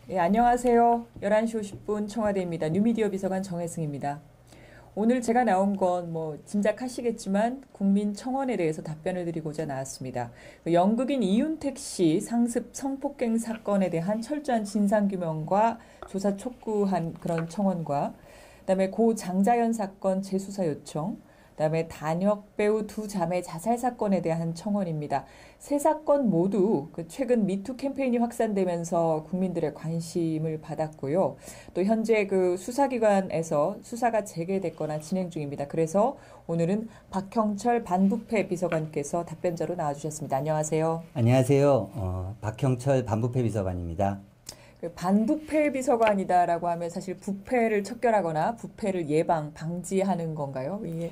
예, 안녕하세요. 11시 50분 청와대입니다. 뉴미디어 비서관 정혜승입니다. 오늘 제가 나온 건 짐작하시겠지만 국민청원에 대해서 답변을 드리고자 나왔습니다. 연극인 이윤택 씨 상습 성폭행 사건에 대한 철저한 진상규명과 조사 촉구한 그런 청원과 그다음에 고 장자연 사건 재수사 요청, 그다음에 단역 배우 두 자매 자살 사건에 대한 청원입니다. 세 사건 모두 최근 미투 캠페인이 확산되면서 국민들의 관심을 받았고요. 또 현재 수사기관에서 수사가 재개됐거나 진행 중입니다. 그래서 오늘은 박형철 반부패 비서관께서 답변자로 나와주셨습니다. 안녕하세요. 안녕하세요. 박형철 반부패 비서관입니다. 반부패 비서관이다라고 하면 사실 부패를 척결하거나 부패를 방지하는 건가요? 이게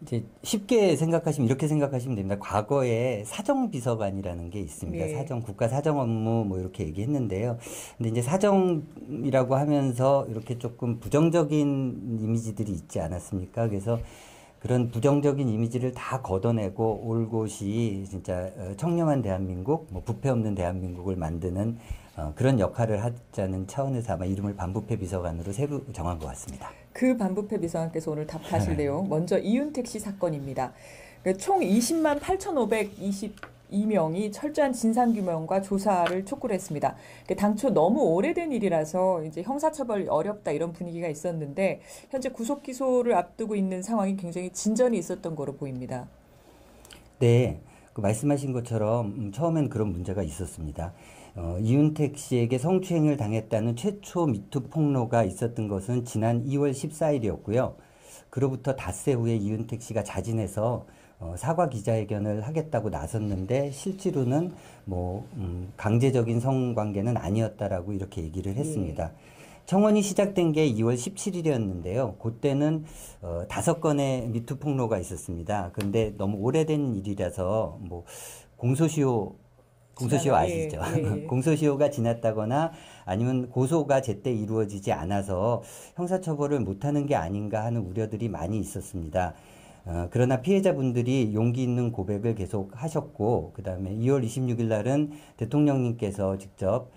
이제 쉽게 생각하시면 이렇게 생각하시면 됩니다. 과거에 사정비서관이라는 게 있습니다. 네. 국가 사정 업무 이렇게 얘기했는데요. 근데 이제 사정이라고 하면서 이렇게 조금 부정적인 이미지들이 있지 않았습니까? 그래서 그런 부정적인 이미지를 다 걷어내고 올 곳이 진짜 청렴한 대한민국, 부패 없는 대한민국을 만드는 그런 역할을 하자는 차원에서 아마 이름을 반부패 비서관으로 새로 정한 것 같습니다. 그 반부패 비서관께서 오늘 답하실 내용, 먼저 이윤택 씨 사건입니다. 총 20만 8,522명이 철저한 진상규명과 조사를 촉구를 했습니다. 당초 너무 오래된 일이라서 이제 형사처벌이 어렵다 이런 분위기가 있었는데 현재 구속 기소를 앞두고 있는 상황이 굉장히 진전이 있었던 거로 보입니다. 네, 말씀하신 것처럼 처음엔 그런 문제가 있었습니다. 이윤택 씨에게 성추행을 당했다는 최초 미투 폭로가 있었던 것은 지난 2월 14일이었고요. 그로부터 닷새 후에 이윤택 씨가 자진해서 사과 기자회견을 하겠다고 나섰는데 실제로는 강제적인 성관계는 아니었다라고 이렇게 얘기를 했습니다. 청원이 시작된 게 2월 17일이었는데요. 그때는 5건의 미투 폭로가 있었습니다. 그런데 너무 오래된 일이라서 공소시효 아시죠? 예. 공소시효가 지났다거나 아니면 고소가 제때 이루어지지 않아서 형사처벌을 못하는 게 아닌가 하는 우려들이 많이 있었습니다. 그러나 피해자분들이 용기 있는 고백을 계속 하셨고, 그 다음에 2월 26일 날은 대통령님께서 직접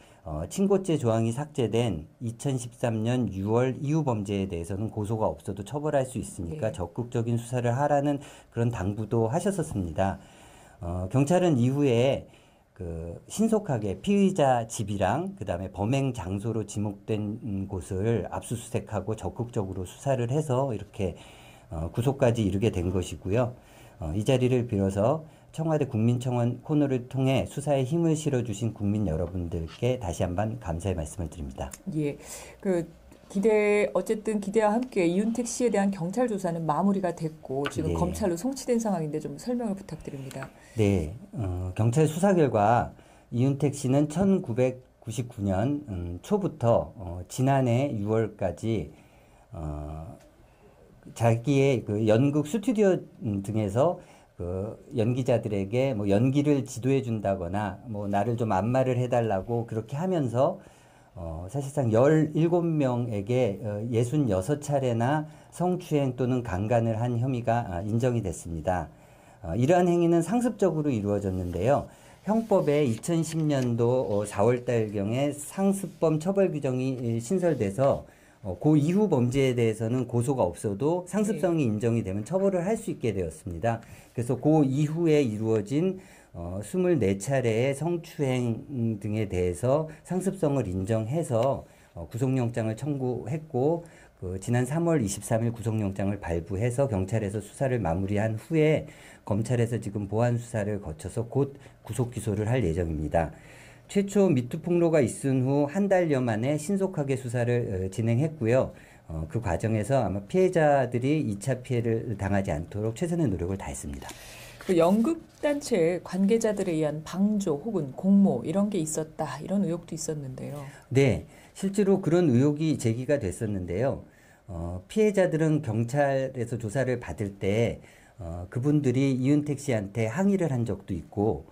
친고죄 조항이 삭제된 2013년 6월 이후 범죄에 대해서는 고소가 없어도 처벌할 수 있으니까 적극적인 수사를 하라는 그런 당부도 하셨었습니다. 경찰은 이후에 신속하게 피의자 집이랑 그다음에 범행 장소로 지목된 곳을 압수수색하고 적극적으로 수사를 해서 이렇게 구속까지 이르게 된 것이고요. 이 자리를 빌어서 청와대 국민청원 코너를 통해 수사에 힘을 실어주신 국민 여러분들께 다시 한번 감사의 말씀을 드립니다. 예. 어쨌든 기대와 함께 이윤택 씨에 대한 경찰 조사는 마무리가 됐고 지금 검찰로 송치된 상황인데 좀 설명을 부탁드립니다. 네. 경찰 수사 결과 이윤택 씨는 1999년 초부터 지난해 6월까지 자기의 연극 스튜디오 등에서 연기자들에게 연기를 지도해 준다거나 나를 좀 안마를 해달라고 그렇게 하면서 사실상 17명에게 66차례나 성추행 또는 강간을 한 혐의가 인정이 됐습니다. 이러한 행위는 상습적으로 이루어졌는데요. 형법에 2010년도 4월달경에 상습범 처벌 규정이 신설돼서 그 이후 범죄에 대해서는 고소가 없어도 상습성이 인정이 되면 처벌을 할 수 있게 되었습니다. 그래서 그 이후에 이루어진 24차례의 성추행 등에 대해서 상습성을 인정해서 구속영장을 청구했고 지난 3월 23일 구속영장을 발부해서 경찰에서 수사를 마무리한 후에 검찰에서 지금 보안 수사를 거쳐서 곧 구속 기소를 할 예정입니다. 최초 미투 폭로가 있은 후 한 달여 만에 신속하게 수사를 진행했고요. 그 과정에서 아마 피해자들이 2차 피해를 당하지 않도록 최선의 노력을 다했습니다. 연극단체 관계자들에 의한 방조 혹은 공모 이런 게 있었다 이런 의혹도 있었는데요. 네, 실제로 그런 의혹이 제기가 됐었는데요. 피해자들은 경찰에서 조사를 받을 때 그분들이 이윤택 씨한테 항의를 한 적도 있고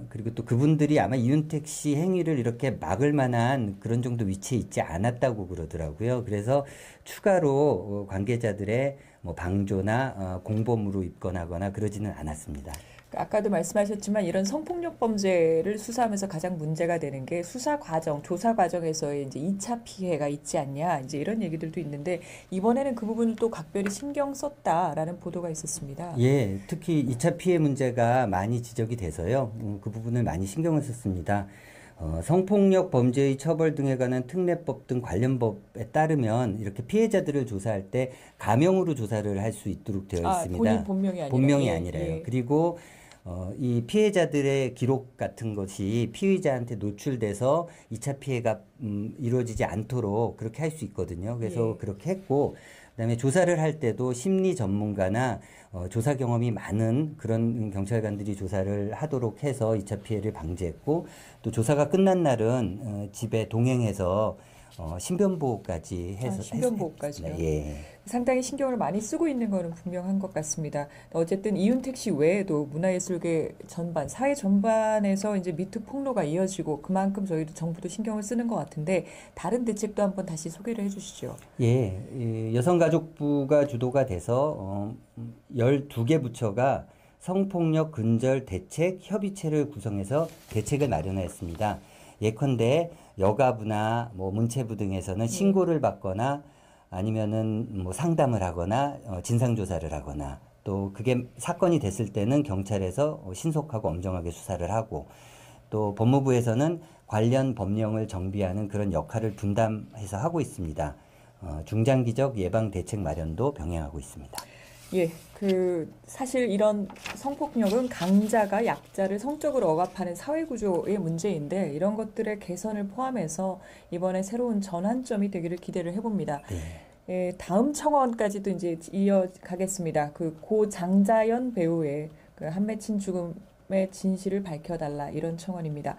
그리고 또 그분들이 아마 이윤택 씨 행위를 이렇게 막을 만한 그런 정도 위치에 있지 않았다고 그러더라고요. 그래서 추가로 관계자들의 방조나 공범으로 입건하거나 그러지는 않았습니다. 아까도 말씀하셨지만 이런 성폭력 범죄를 수사하면서 가장 문제가 되는 게 수사 과정, 조사 과정에서의 이제 2차 피해가 있지 않냐, 이제 이런 얘기들도 있는데 이번에는 그 부분을 또 각별히 신경 썼다라는 보도가 있었습니다. 예, 특히 2차 피해 문제가 많이 지적이 돼서요. 그 부분을 많이 신경을 썼습니다. 성폭력 범죄의 처벌 등에 관한 특례법 등 관련 법에 따르면 이렇게 피해자들을 조사할 때 가명으로 조사를 할 수 있도록 되어 있습니다. 본인 본명이 아니라. 본명이 아니라요. 그리고 이 피해자들의 기록 같은 것이 피의자한테 노출돼서 2차 피해가 이루어지지 않도록 그렇게 할 수 있거든요. 그래서 그렇게 했고, 그다음에 조사를 할 때도 심리 전문가나 조사 경험이 많은 그런 경찰관들이 조사를 하도록 해서 2차 피해를 방지했고, 또 조사가 끝난 날은 집에 동행해서 신변보호까지 해서 신변보호까지요. 예. 상당히 신경을 많이 쓰고 있는 거는 분명한 것 같습니다. 어쨌든 이윤택 씨 외에도 문화예술계 전반, 사회 전반에서 이제 미투 폭로가 이어지고 그만큼 저희도 정부도 신경을 쓰는 것 같은데 다른 대책도 한번 다시 소개를 해주시죠. 예, 이 여성가족부가 주도가 돼서 12개 부처가 성폭력 근절 대책 협의체를 구성해서 대책을 마련했습니다. 예컨대 여가부나 뭐 문체부 등에서는 신고를 받거나 아니면은 뭐 상담을 하거나 진상조사를 하거나 또 그게 사건이 됐을 때는 경찰에서 신속하고 엄정하게 수사를 하고 또 법무부에서는 관련 법령을 정비하는 그런 역할을 분담해서 하고 있습니다. 중장기적 예방 대책 마련도 병행하고 있습니다. 예, 사실 이런 성폭력은 강자가 약자를 성적으로 억압하는 사회구조의 문제인데 이런 것들의 개선을 포함해서 이번에 새로운 전환점이 되기를 기대를 해봅니다. 예, 다음 청원까지도 이제 이어가겠습니다. 고 장자연 배우의 한맺힌 죽음의 진실을 밝혀달라 이런 청원입니다.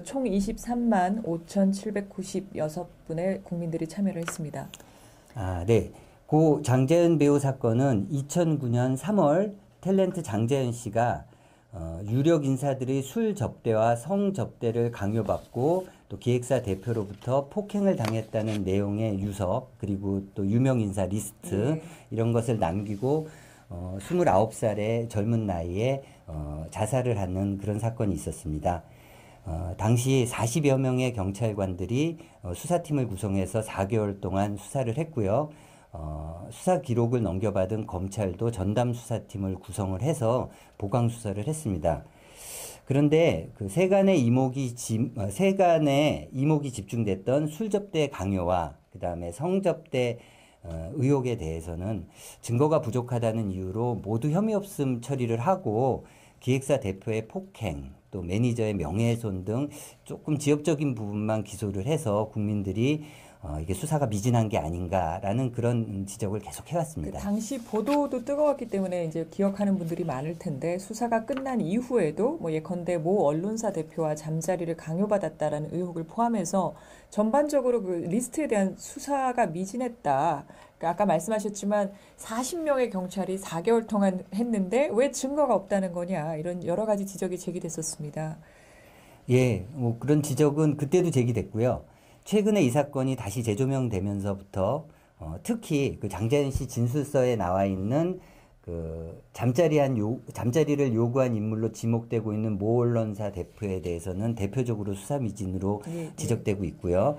총 23만 5,796분의 국민들이 참여를 했습니다. 아, 네. 고 장자연 배우 사건은 2009년 3월 탤런트 장자연 씨가 유력 인사들의 술 접대와 성 접대를 강요받고 또 기획사 대표로부터 폭행을 당했다는 내용의 유서 그리고 또 유명 인사 리스트 이런 것을 남기고 29살의 젊은 나이에 자살을 하는 그런 사건이 있었습니다. 당시 40여 명의 경찰관들이 수사팀을 구성해서 4개월 동안 수사를 했고요. 수사 기록을 넘겨받은 검찰도 전담 수사팀을 구성을 해서 보강 수사를 했습니다. 그런데 그 세간의 이목이 집중됐던 술접대 강요와 그다음에 성접대 의혹에 대해서는 증거가 부족하다는 이유로 모두 혐의 없음 처리를 하고 기획사 대표의 폭행, 또 매니저의 명예훼손 등 조금 지역적인 부분만 기소를 해서 국민들이 이게 수사가 미진한 게 아닌가라는 그런 지적을 계속 해왔습니다. 당시 보도도 뜨거웠기 때문에 이제 기억하는 분들이 많을 텐데 수사가 끝난 이후에도 뭐 예컨대 모 언론사 대표와 잠자리를 강요받았다라는 의혹을 포함해서 전반적으로 그 리스트에 대한 수사가 미진했다. 그러니까 아까 말씀하셨지만 40명의 경찰이 4개월 동안 했는데 왜 증거가 없다는 거냐 이런 여러 가지 지적이 제기됐었습니다. 예, 뭐 그런 지적은 그때도 제기됐고요. 최근에 이 사건이 다시 재조명되면서부터 특히 그 장자연 씨 진술서에 나와 있는 그 잠자리를 요구한 인물로 지목되고 있는 모 언론사 대표에 대해서는 대표적으로 수사 미진으로 지적되고 있고요.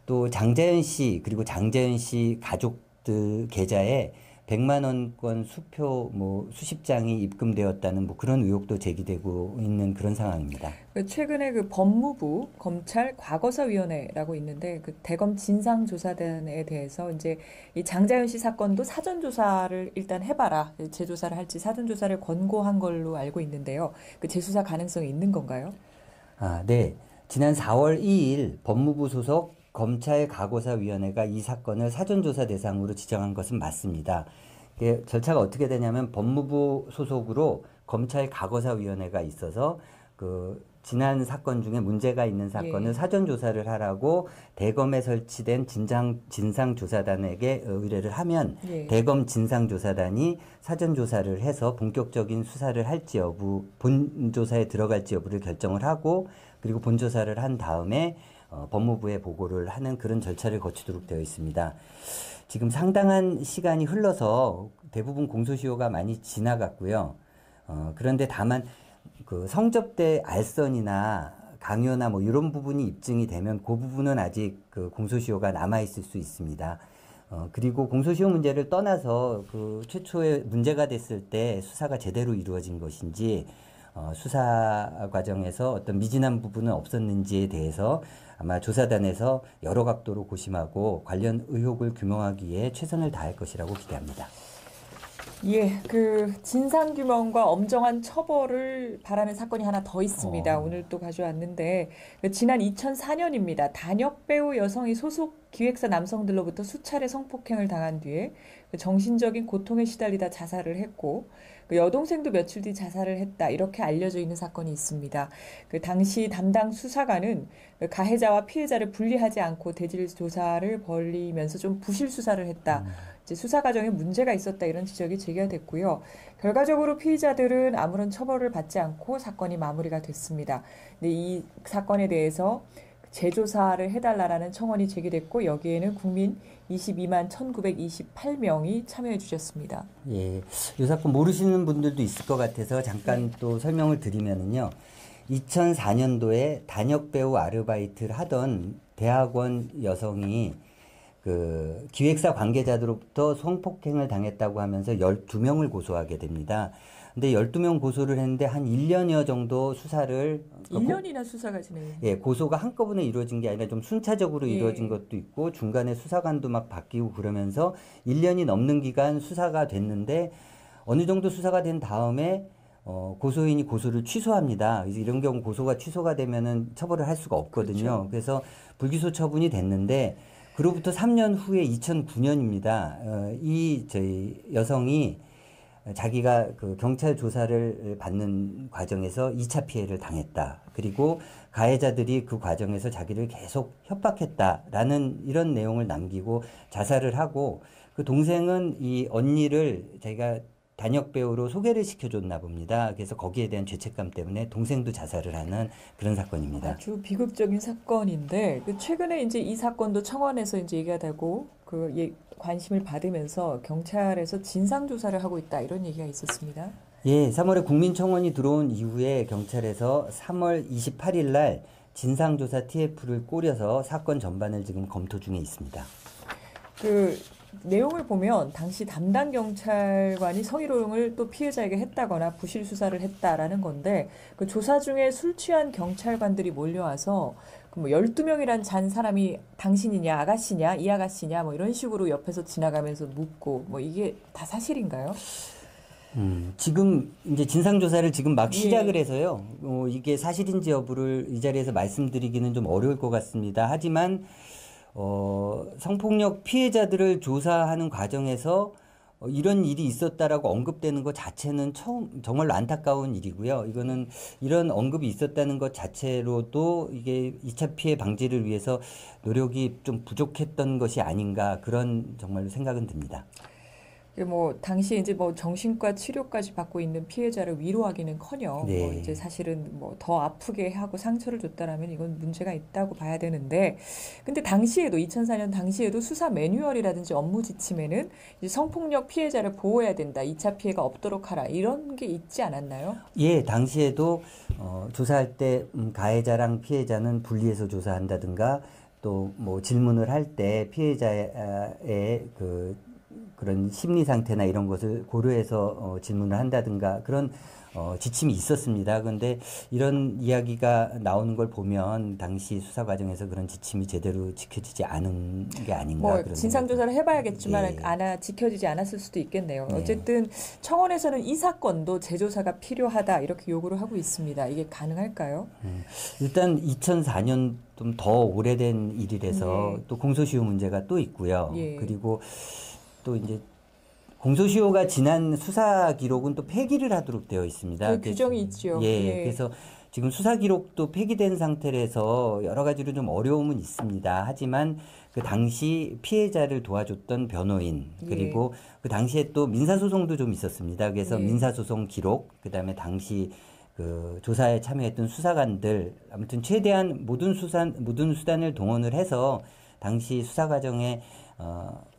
또 장자연 씨 그리고 장자연 씨 가족들 계좌에 100만 원권 수표 뭐 수십 장이 입금되었다는 뭐 그런 의혹도 제기되고 있는 그런 상황입니다. 최근에 그 법무부 검찰 과거사위원회라고 있는데 그 대검 진상조사단에 대해서 이제 이 장자연 씨 사건도 사전 조사를 일단 해봐라 재조사를 할지 사전 조사를 권고한 걸로 알고 있는데요. 그 재수사 가능성이 있는 건가요? 아, 네. 지난 4월 2일 법무부 소속 검찰과거사위원회가 이 사건을 사전조사 대상으로 지정한 것은 맞습니다. 절차가 어떻게 되냐면 법무부 소속으로 검찰과거사위원회가 있어서 그 지난 사건 중에 문제가 있는 사건을 사전조사를 하라고 대검에 설치된 진상조사단에게 의뢰를 하면 대검 진상조사단이 사전조사를 해서 본격적인 수사를 할지 여부, 본조사에 들어갈지 여부를 결정을 하고 그리고 본조사를 한 다음에 법무부에 보고를 하는 그런 절차를 거치도록 되어 있습니다. 지금 상당한 시간이 흘러서 대부분 공소시효가 많이 지나갔고요. 그런데 다만 그 성접대 알선이나 강요나 뭐 이런 부분이 입증이 되면 그 부분은 아직 그 공소시효가 남아 있을 수 있습니다. 그리고 공소시효 문제를 떠나서 그 최초에 문제가 됐을 때 수사가 제대로 이루어진 것인지 수사 과정에서 어떤 미진한 부분은 없었는지에 대해서 아마 조사단에서 여러 각도로 고심하고 관련 의혹을 규명하기 위해 최선을 다할 것이라고 기대합니다. 예, 그 진상규명과 엄정한 처벌을 바라는 사건이 하나 더 있습니다. 오늘 또 가져왔는데 지난 2004년입니다. 단역 배우 여성이 소속 기획사 남성들로부터 수차례 성폭행을 당한 뒤에 정신적인 고통에 시달리다 자살을 했고 여동생도 며칠 뒤 자살을 했다 이렇게 알려져 있는 사건이 있습니다. 그 당시 담당 수사관은 가해자와 피해자를 분리하지 않고 대질 조사를 벌이면서 좀 부실 수사를 했다. 이제 수사 과정에 문제가 있었다 이런 지적이 제기가 됐고요. 결과적으로 피의자들은 아무런 처벌을 받지 않고 사건이 마무리가 됐습니다. 근데 이 사건에 대해서 재조사를 해달라는 청원이 제기됐고 여기에는 국민 22만 1928명이 참여해 주셨습니다. 예, 이 사건 모르시는 분들도 있을 것 같아서 잠깐 또 설명을 드리면은요. 2004년도에 단역 배우 아르바이트를 하던 대학원 여성이 그 기획사 관계자들로부터 성폭행을 당했다고 하면서 12명을 고소하게 됩니다. 근데 12명 고소를 했는데 한 1년여 정도 수사를 1년이나 수사가 진행. 예, 고소가 한꺼번에 이루어진 게 아니라 좀 순차적으로 이루어진 것도 있고 중간에 수사관도 막 바뀌고 그러면서 1년이 넘는 기간 수사가 됐는데 어느 정도 수사가 된 다음에 고소인이 고소를 취소합니다. 이런 경우 고소가 취소가 되면은 처벌을 할 수가 없거든요. 그렇죠. 그래서 불기소 처분이 됐는데 그로부터 3년 후에 2009년입니다. 저희 여성이 자기가 그 경찰 조사를 받는 과정에서 2차 피해를 당했다. 그리고 가해자들이 그 과정에서 자기를 계속 협박했다라는 이런 내용을 남기고 자살을 하고 그 동생은 이 언니를 자기가 단역 배우로 소개를 시켜줬나 봅니다. 그래서 거기에 대한 죄책감 때문에 동생도 자살을 하는 그런 사건입니다. 아주 비극적인 사건인데 최근에 이제 이 사건도 청원에서 이제 얘기가 되고 관심을 받으면서 경찰에서 진상 조사를 하고 있다 이런 얘기가 있었습니다. 예, 3월에 국민청원이 들어온 이후에 경찰에서 3월 28일 날 진상조사 TF를 꾸려서 사건 전반을 지금 검토 중에 있습니다. 그 내용을 보면 당시 담당 경찰관이 성희롱을 또 피해자에게 했다거나 부실 수사를 했다라는 건데 그 조사 중에 술 취한 경찰관들이 몰려와서 그 뭐 12명이란 잔 사람이 당신이냐 아가씨냐 이 아가씨냐 뭐 이런 식으로 옆에서 지나가면서 묻고 뭐 이게 다 사실인가요? 지금 이제 진상조사를 지금 막 시작을 예. 해서요. 이게 사실인지 여부를 이 자리에서 말씀드리기는 좀 어려울 것 같습니다. 하지만 성폭력 피해자들을 조사하는 과정에서 이런 일이 있었다라고 언급되는 것 자체는 정말로 안타까운 일이고요. 이거는 이런 언급이 있었다는 것 자체로도 이게 2차 피해 방지를 위해서 노력이 좀 부족했던 것이 아닌가 그런 정말로 생각은 듭니다. 뭐 당시 이제 뭐 정신과 치료까지 받고 있는 피해자를 위로하기는커녕 네. 뭐 이제 사실은 뭐 더 아프게 하고 상처를 줬다라면 이건 문제가 있다고 봐야 되는데 근데 당시에도 2004년 당시에도 수사 매뉴얼이라든지 업무 지침에는 이제 성폭력 피해자를 보호해야 된다. 2차 피해가 없도록 하라. 이런 게 있지 않았나요? 예, 당시에도 조사할 때 가해자랑 피해자는 분리해서 조사한다든가 또 뭐 질문을 할 때 피해자의 그런 심리 상태나 이런 것을 고려해서 질문을 한다든가 그런 지침이 있었습니다. 그런데 이런 이야기가 나오는 걸 보면 당시 수사 과정에서 그런 지침이 제대로 지켜지지 않은 게 아닌가. 뭐 그런 진상조사를 해봐야겠지만 예. 지켜지지 않았을 수도 있겠네요. 네. 어쨌든 청원에서는 이 사건도 재조사가 필요하다 이렇게 요구를 하고 있습니다. 이게 가능할까요? 일단 2004년 좀 더 오래된 일이라서 네. 또 공소시효 문제가 또 있고요. 예. 그리고 또 이제 공소시효가 지난 수사 기록은 또 폐기를 하도록 되어 있습니다. 그 규정이 있죠. 예, 예. 그래서 지금 수사 기록도 폐기된 상태라서 여러 가지로 좀 어려움은 있습니다. 하지만 그 당시 피해자를 도와줬던 변호인 그리고 그 당시에 또 민사소송도 좀 있었습니다. 그래서 예. 민사소송 기록 그다음에 당시 그 조사에 참여했던 수사관들 아무튼 최대한 모든 수단을 동원을 해서 당시 수사 과정에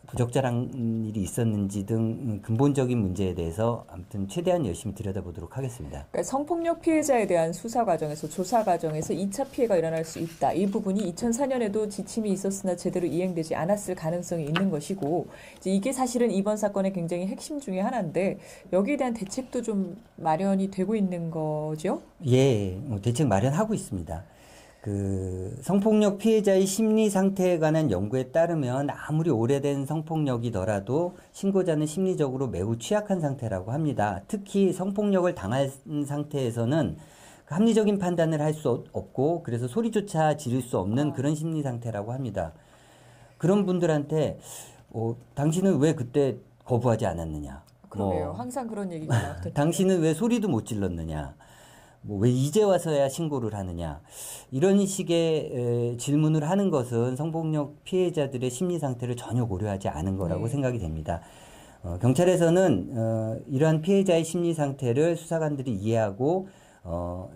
부적절한 일이 있었는지 등 근본적인 문제에 대해서 아무튼 최대한 열심히 들여다보도록 하겠습니다. 그러니까 성폭력 피해자에 대한 수사 과정에서 조사 과정에서 2차 피해가 일어날 수 있다. 이 부분이 2004년에도 지침이 있었으나 제대로 이행되지 않았을 가능성이 있는 것이고 이제 이게 사실은 이번 사건의 굉장히 핵심 중에 하나인데 여기에 대한 대책도 좀 마련이 되고 있는 거죠? 예, 대책 마련하고 있습니다. 그 성폭력 피해자의 심리 상태에 관한 연구에 따르면 아무리 오래된 성폭력이더라도 신고자는 심리적으로 매우 취약한 상태라고 합니다. 특히 성폭력을 당한 상태에서는 합리적인 판단을 할 수 없고 그래서 소리조차 지를 수 없는 그런 심리 상태라고 합니다. 그런 분들한테 당신은 왜 그때 거부하지 않았느냐? 그러게요. 항상 그런 얘기가 나왔거든요. 당신은 왜 소리도 못 질렀느냐? 왜 이제 와서야 신고를 하느냐? 이런 식의 질문을 하는 것은 성폭력 피해자들의 심리 상태를 전혀 고려하지 않은 거라고 생각이 됩니다. 경찰에서는 이러한 피해자의 심리 상태를 수사관들이 이해하고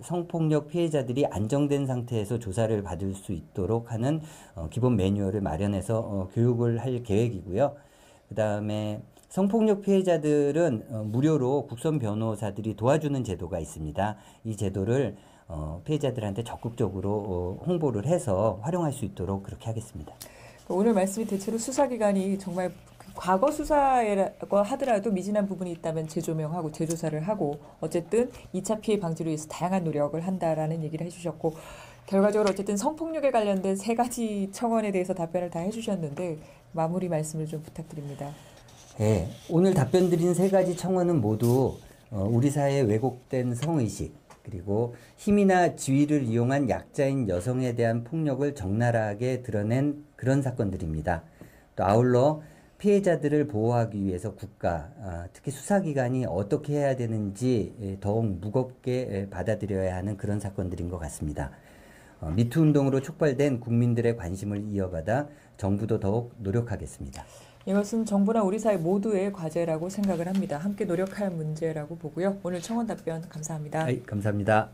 성폭력 피해자들이 안정된 상태에서 조사를 받을 수 있도록 하는 기본 매뉴얼을 마련해서 교육을 할 계획이고요. 그 다음에 성폭력 피해자들은 무료로 국선 변호사들이 도와주는 제도가 있습니다. 이 제도를 피해자들한테 적극적으로 홍보를 해서 활용할 수 있도록 그렇게 하겠습니다. 오늘 말씀이 대체로 수사기관이 정말 과거 수사라고 하더라도 미진한 부분이 있다면 재조명하고 재조사를 하고 어쨌든 2차 피해 방지를 위해서 다양한 노력을 한다라는 얘기를 해주셨고 결과적으로 어쨌든 성폭력에 관련된 3가지 청원에 대해서 답변을 다 해주셨는데 마무리 말씀을 좀 부탁드립니다. 네, 오늘 답변 드린 3가지 청원은 모두 우리 사회의 왜곡된 성의식 그리고 힘이나 지위를 이용한 약자인 여성에 대한 폭력을 적나라하게 드러낸 그런 사건들입니다. 또 아울러 피해자들을 보호하기 위해서 국가, 특히 수사기관이 어떻게 해야 되는지 더욱 무겁게 받아들여야 하는 그런 사건들인 것 같습니다. 미투 운동으로 촉발된 국민들의 관심을 이어가다 정부도 더욱 노력하겠습니다. 이것은 정부나 우리 사회 모두의 과제라고 생각을 합니다. 함께 노력할 문제라고 보고요. 오늘 청원 답변 감사합니다. 감사합니다.